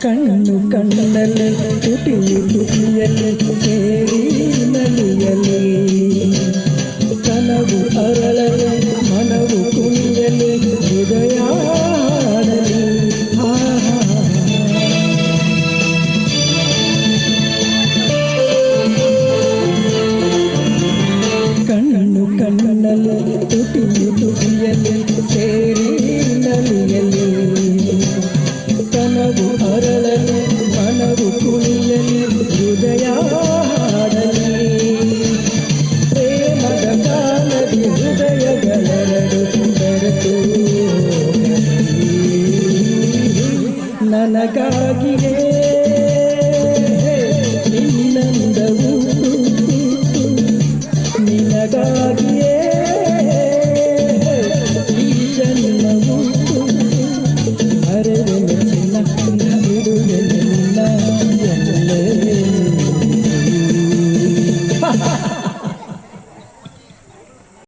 ಕಣ್ಣು ಕಣ್ಣಲ್ಲಿ ತುಟಿಯಲ್ಲಿ ಕೇಳಿ ನಲಿಯಲಿ ಕನವು ಅರಳಲಿ ಮನವು ಕುಣಿಯಲಿ ಹೃದಯ ಹಾಡಲಿ ಕಣ್ಣು ಕಣ್ಣಲ್ಲಿ ತುಟಿಯಲ್ಲಿ ಸೇರಿ ನಲಿಯಲಿ ಕನವು ಅರಳಲಿ ಮನವು ಕುಣಿಯಲಿ ಹೃದಯ ಹಾಡಲಿ ಪ್ರೇಮದ ಕಾಲದಿ ಹೃದಯಗಳೆರಡು ಬೆರೆತು ನನಗಾಗಿ